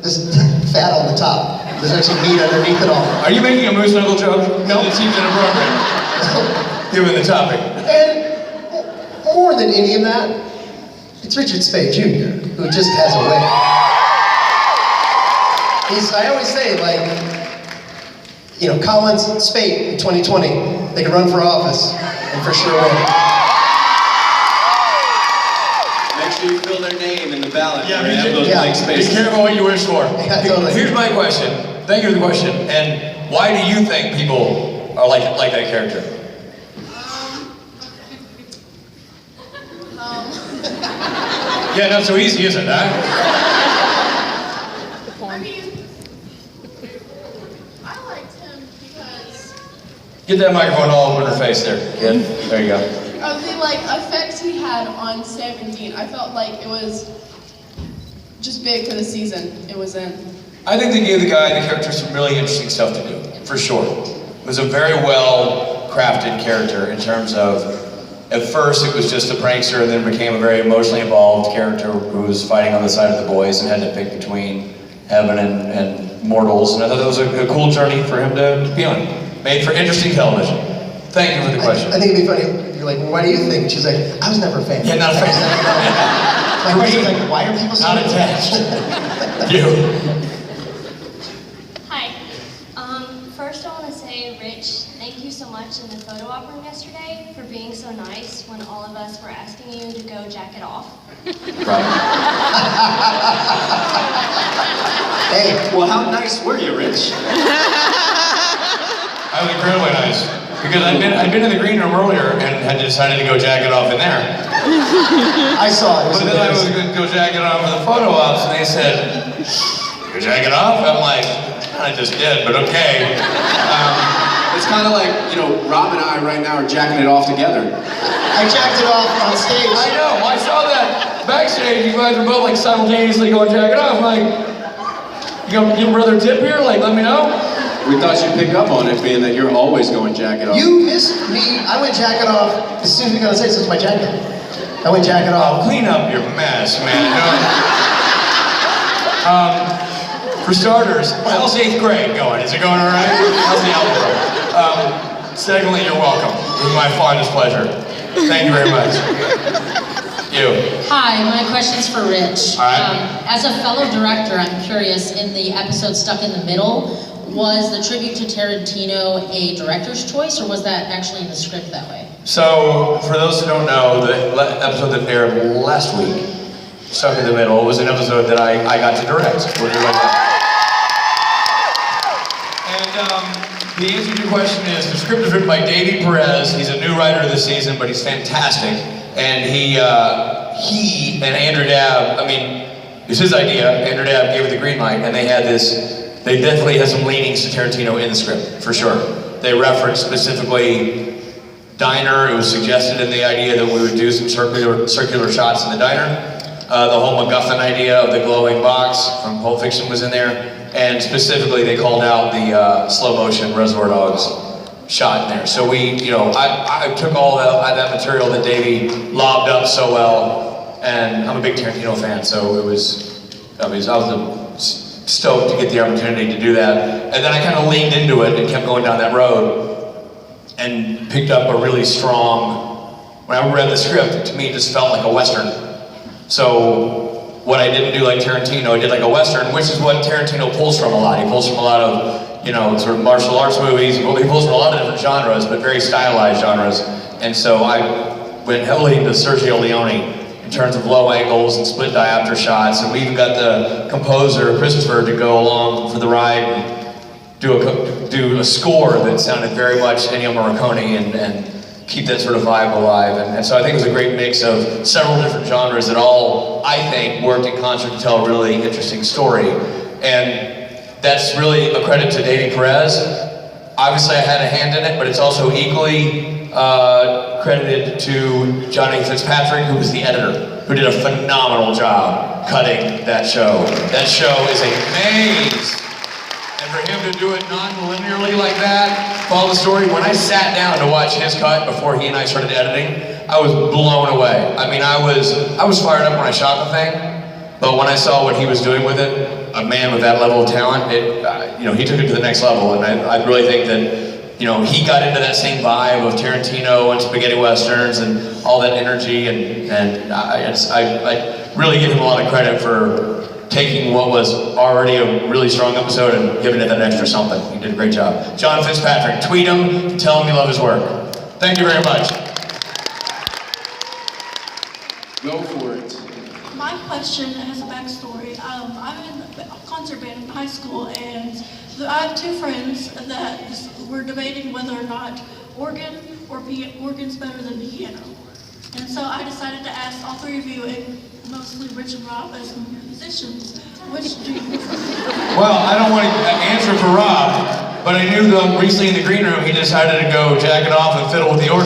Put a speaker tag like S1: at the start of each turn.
S1: This fat on the top. There's actually meat underneath it all.
S2: Are you making a moose knuckle joke?
S1: No.
S2: It seems inappropriate, given the topic.
S1: And more than any of that, it's Richard Spade Jr., who just passed away. I always say, like, you know, Collins, Spade in 2020, they could run for office and for sure win.
S3: Make sure you fill their name in the ballot.
S2: Yeah,
S3: be
S2: careful what you wish for.
S1: Yeah, totally.
S2: Here's my question. Thank you for the question. And why do you think people are like that character? Yeah, not so easy, is it, huh?
S4: I mean, I liked him because
S2: Get that microphone all over her face there, kid. There you go.
S4: of the effect he had on 17. I felt like it was just big for the season it was in.
S2: I think they gave the character some really interesting stuff to do, for sure. It was a very well crafted character in terms of, at first it was just a prankster and then became a very emotionally involved character who was fighting on the side of the boys and had to pick between heaven and mortals. And I thought that was a cool journey for him to be on. Made for interesting television. Thank you for the question.
S1: I think it'd be funny if you're like, well, why do you think? She's like, I was never a fan.
S2: Yeah, not a fan.
S1: Why are people so
S2: Not attached. You.
S5: Hi. First I want to say, Rich, thank you so much in the photo op room yesterday for being so nice when all of us were asking you to go jack it off.
S2: Right.
S1: Hey,
S3: Well, how nice were you, Rich?
S2: I was incredibly nice. Because I'd been in the green room earlier and had decided to go jack it off in there.
S1: I saw it.
S2: But then I was going to go jack it off for the photo ops and they said, "You jack it off?" I'm like, I just did, but okay.
S3: It's kind of like, you know, Rob and I right now are jacking it off together.
S1: I jacked it off on stage.
S2: I know, I saw that backstage. You guys were both simultaneously going jack it off. I'm like, you gonna give brother a tip here? Let me know.
S3: We thought you'd pick up on it, being that you're always going jack it off.
S1: You missed me. I went jacket off as soon as we got on stage. So it's my jacket. I went jacket off.
S2: Clean up your mess, man. For starters, how's 8th grade going? Is it going all right? How's the algebra? Secondly, you're welcome. It was my fondest pleasure. Thank you very much. You.
S6: Hi, my question's for Rich.
S2: All right.
S6: As a fellow director, I'm curious, in the episode Stuck in the Middle, was the tribute to Tarantino a director's choice, or was that actually in the script that way?
S2: So, for those who don't know, the episode that aired last week, Stuck in the Middle, was an episode that I got to direct. We'll do like that. And the answer to your question is, the script is written by Davey Perez. He's a new writer this season, but he's fantastic. And he and Andrew Dabb, it was his idea. Andrew Dabb gave it the green light, and they definitely had some leanings to Tarantino in the script, for sure. They referenced specifically diner. It was suggested in the idea that we would do some circular shots in the diner. The whole MacGuffin idea of the glowing box from Pulp Fiction was in there. And specifically, they called out the slow motion Reservoir Dogs shot in there. So I took all that material that Davey lobbed up so well, and I'm a big Tarantino fan, so I was stoked to get the opportunity to do that. And then I kind of leaned into it and kept going down that road and picked up a really strong, when I read the script, to me it just felt like a Western. So what I didn't do like Tarantino, I did like a Western, which is what Tarantino pulls from a lot. He pulls from a lot of, sort of martial arts movies. He pulls from a lot of different genres, but very stylized genres. And so I went heavily into Sergio Leone in terms of low angles and split diopter shots. And we even got the composer, Christopher, to go along for the ride and do a score that sounded very much Ennio Morricone and keep that sort of vibe alive. And so I think it was a great mix of several different genres that all, I think, worked in concert to tell a really interesting story. And that's really a credit to Davey Perez. Obviously I had a hand in it, but it's also equally credited to Johnny Fitzpatrick, who was the editor, who did a phenomenal job cutting that show. That show is a maze. And for him to do it non-linearly like that, follow the story, when I sat down to watch his cut before he and I started editing, I was blown away. I was fired up when I shot the thing, But when I saw what he was doing with it, a man with that level of talent, he took it to the next level. And I really think that, he got into that same vibe of Tarantino and spaghetti westerns and all that energy. And I really give him a lot of credit for taking what was already a really strong episode and giving it that extra something. He did a great job. John Fitzpatrick, tweet him, tell him you love his work. Thank you very much.
S3: Go for it.
S7: My question has a backstory. I'm in a concert band in high school, and I have two friends that were debating whether or not organ's better than piano. And so I decided to ask all three of you, and mostly Rich and Rob as musicians, which do you prefer?
S2: Well, I don't want to answer for Rob, but I knew that recently in the green room he decided to go jack it off and fiddle with the organ.